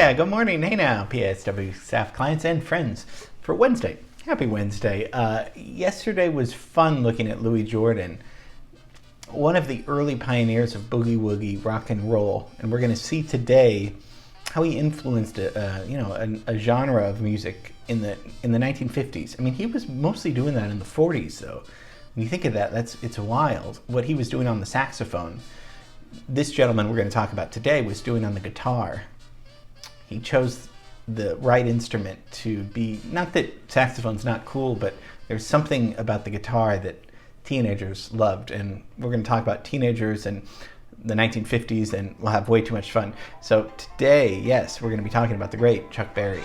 Yeah, good morning. Hey now, PSW staff, clients, and friends for Wednesday. Happy Wednesday. Yesterday was fun looking at Louis Jordan, one of the early pioneers of boogie woogie rock and roll, and we're going to see today how he influenced a genre of music in the 1950s. I mean, he was mostly doing that in the 40s, though. When you think of that, it's wild. What he was doing on the saxophone, this gentleman we're going to talk about today was doing on the guitar. He chose the right instrument to be, not that saxophone's not cool, but there's something about the guitar that teenagers loved, and we're going to talk about teenagers and the 1950s, and we'll have way too much fun. So today, yes, we're going to be talking about the great Chuck Berry.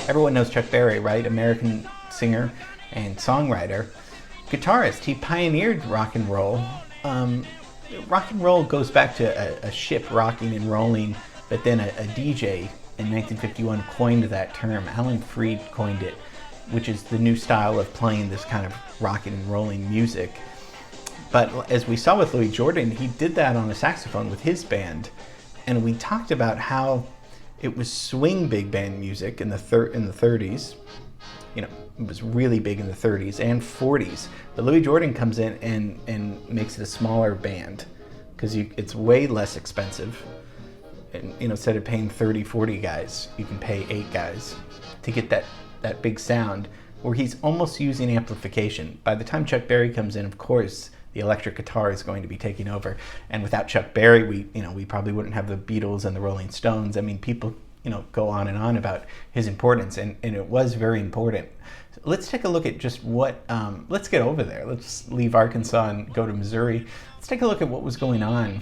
Everyone knows Chuck Berry, right? American singer and songwriter. Guitarist, he pioneered rock and roll. Rock and roll goes back to a ship rocking and rolling, but then a DJ in 1951 coined that term. Alan Freed coined it, which is the new style of playing this kind of rocking and rolling music. But as we saw with Louis Jordan, he did that on a saxophone with his band. And we talked about how it was swing big band music in the 30s. You know, it was really big in the 30s and 40s. But Louis Jordan comes in and makes it a smaller band because it's way less expensive. And instead of paying 30, 40 guys, you can pay 8 guys to get that big sound where he's almost using amplification. By the time Chuck Berry comes in, of course, the electric guitar is going to be taking over. And without Chuck Berry, we probably wouldn't have the Beatles and the Rolling Stones. I mean, people, go on and on about his importance, and it was very important. So let's take a look at just what, let's get over there. Let's leave Arkansas and go to Missouri. Let's take a look at what was going on.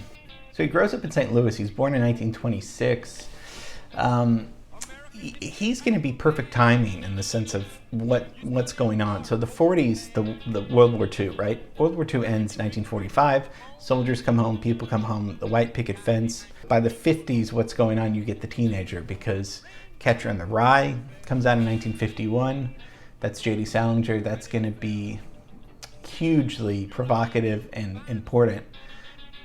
So he grows up in St. Louis. He's born in 1926. He's going to be perfect timing in the sense of what's going on. So the 40s, the World War II, right? World War II ends 1945. Soldiers come home, people come home, the white picket fence. By the 50s, what's going on? You get the teenager, because Catcher in the Rye comes out in 1951. That's J.D. Salinger. That's going to be hugely provocative and important.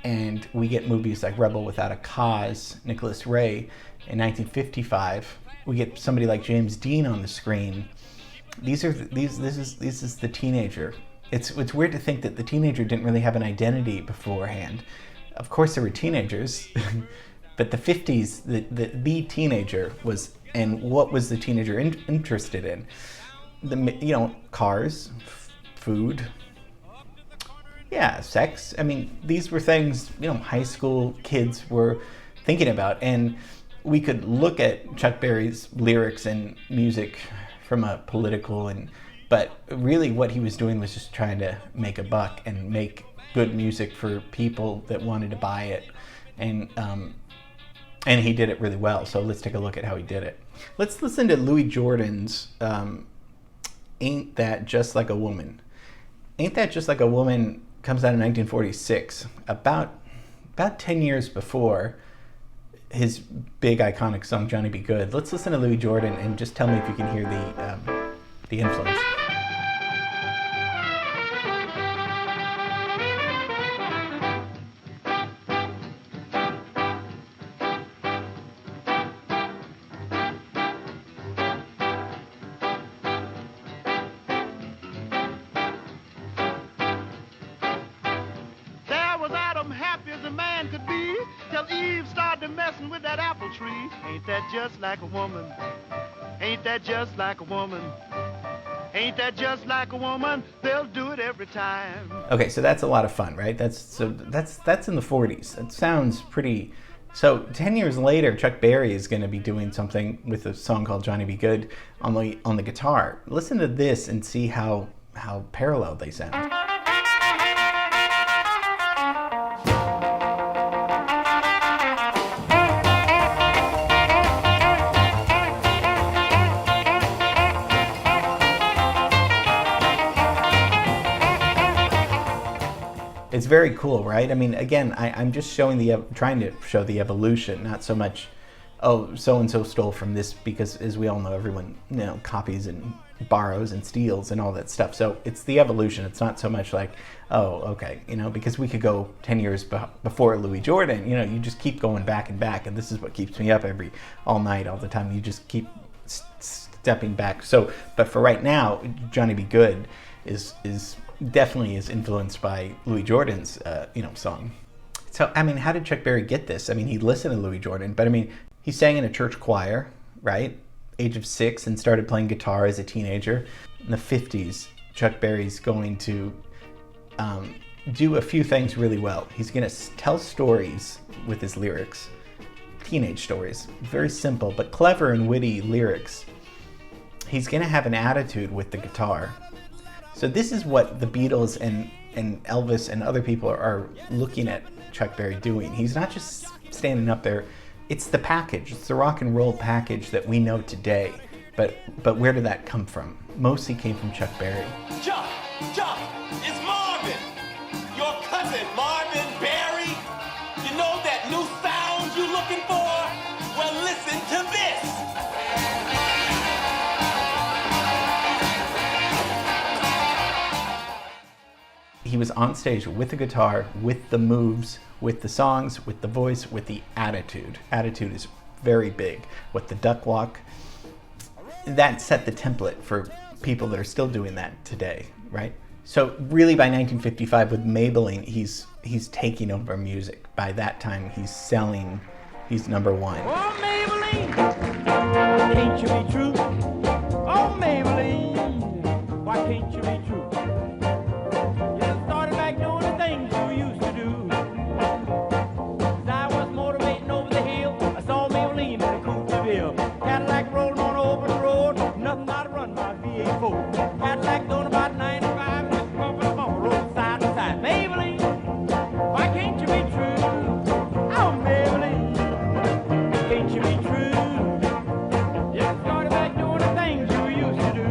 And we get movies like Rebel Without a Cause, Nicholas Ray, in 1955. We get somebody like James Dean on the screen. This is the teenager. It's weird to think that the teenager didn't really have an identity beforehand. Of course there were teenagers, but the 50s, the teenager was, and what was the teenager interested in? Cars, food, sex. I mean, these were things, high school kids were thinking about. And we could look at Chuck Berry's lyrics and music from a political but really what he was doing was just trying to make a buck and make good music for people that wanted to buy it. And he did it really well. So let's take a look at how he did it. Let's listen to Louis Jordan's Ain't That Just Like a Woman. Ain't That Just Like a Woman comes out in 1946, about 10 years before his big iconic song Johnny Be Good. Let's listen to Louis Jordan and just tell me if you can hear the influence. Happy as a man could be till Eve started messing with that apple tree. Ain't that just like a woman? Ain't that just like a woman? Ain't that just like a woman? They'll do it every time. Okay, so that's a lot of fun, right? That's in the 40s. That sounds pretty. So 10 years later, Chuck Berry is going to be doing something with a song called Johnny Be Good on the guitar. Listen to this and see how parallel they sound. It's very cool, right? I mean, again, I'm just trying to show the evolution, not so much, oh, so-and-so stole from this, because as we all know, everyone, copies and borrows and steals and all that stuff. So it's the evolution. It's not so much like, oh, okay, because we could go 10 years before Louis Jordan, you just keep going back and back. And this is what keeps me up all night, all the time. You just keep stepping back. So, but for right now, Johnny B. Good is definitely is influenced by Louis Jordan's, song. So, I mean, how did Chuck Berry get this? I mean, he listened to Louis Jordan, but I mean, he sang in a church choir, right? Age of 6, and started playing guitar as a teenager. In the 50s, Chuck Berry's going to do a few things really well. He's going to tell stories with his lyrics, teenage stories, very simple but clever and witty lyrics. He's going to have an attitude with the guitar. So this is what the Beatles and Elvis and other people are looking at Chuck Berry doing. He's not just standing up there. It's the package. It's the rock and roll package that we know today. But where did that come from? Mostly came from Chuck Berry. Chuck, it's Marvin. Your cousin, Marvin Berry. You know that new sound you're looking for? Well, listen to this. He was on stage with the guitar, with the moves, with the songs, with the voice, with the attitude. Attitude is very big. With the duck walk, that set the template for people that are still doing that today, right? So really by 1955 with Maybelline, he's taking over music. By that time, he's number one. Oh, Maybelline, can't you be true? Oh, Maybelline, why can't you be true? You started back doing the things you used to do. As I was motivating over the hill, I saw Maybelline in a coupe de ville. Cadillac rolling on over the road, nothing not to run my V8 Cadillac doing about 95 and just bumping the bumper, rolling side to side. Maybelline, why can't you be true? Oh, Maybelline, can't you be true? You started back doing the things you used to do.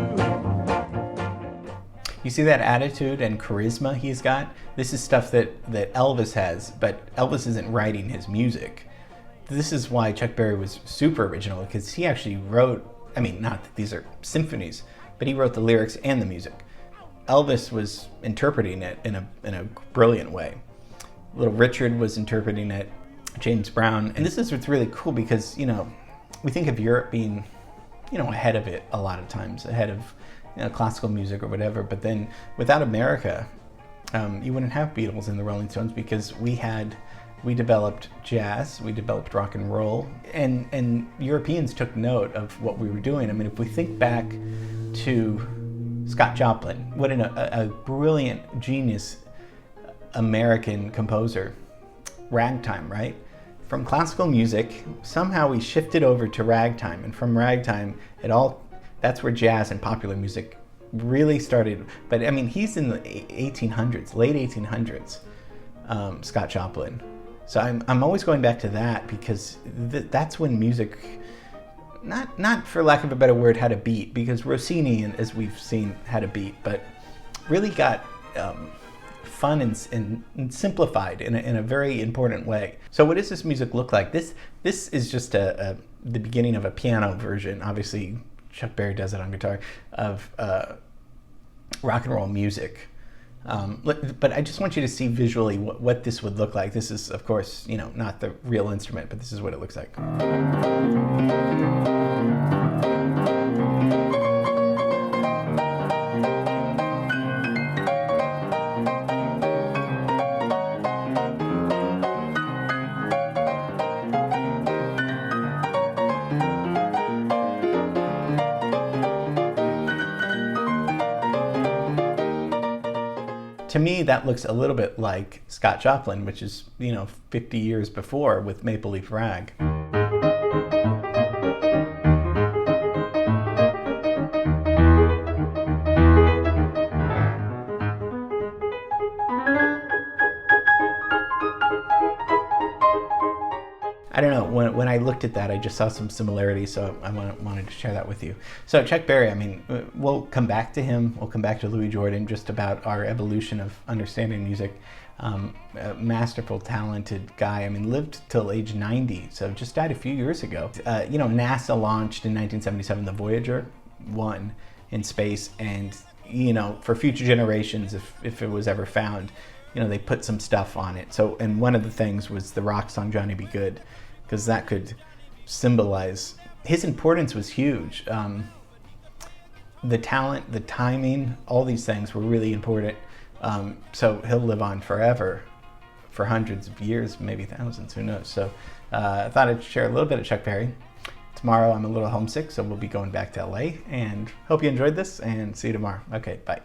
You see that attitude and charisma he's got? This is stuff that Elvis has, but Elvis isn't writing his music. This is why Chuck Berry was super original, because he actually wrote, I mean, not that these are symphonies, but he wrote the lyrics and the music. Elvis was interpreting it in a brilliant way. Little Richard was interpreting it, James Brown. And this is what's really cool because, we think of Europe being, ahead of it a lot of times, ahead of classical music or whatever. But then without America, you wouldn't have Beatles and the Rolling Stones, because we developed jazz, we developed rock and roll, and Europeans took note of what we were doing. I mean, if we think back to Scott Joplin, what a brilliant, genius American composer. Ragtime, right? From classical music, somehow we shifted over to ragtime, and from ragtime, that's where jazz and popular music really started. But I mean, he's in the 1800s, late 1800s, Scott Joplin. So I'm always going back to that, because that's when music, not for lack of a better word, had a beat, because Rossini, as we've seen, had a beat, but really got fun and simplified in a very important way. So what does this music look like? This is just the beginning of a piano version. Obviously, Chuck Berry does it on guitar, of rock and roll music. But I just want you to see visually what this would look like. This is, of course, not the real instrument, but this is what it looks like. To me, that looks a little bit like Scott Joplin, which is, 50 years before with Maple Leaf Rag. I don't know, when I looked at that, I just saw some similarities, so I wanted to share that with you. So Chuck Berry, I mean, we'll come back to him, we'll come back to Louis Jordan, just about our evolution of understanding music. A masterful, talented guy. I mean, lived till age 90, so just died a few years ago. NASA launched in 1977 the Voyager 1 in space, and for future generations, if it was ever found, they put some stuff on it. So, and one of the things was the rock song Johnny B. Good, because that could symbolize his importance was huge. The talent, the timing, all these things were really important. So he'll live on forever, for hundreds of years, maybe thousands, who knows. So I thought I'd share a little bit of Chuck Berry. Tomorrow I'm a little homesick, so we'll be going back to LA, and hope you enjoyed this, and see you tomorrow. Okay, bye.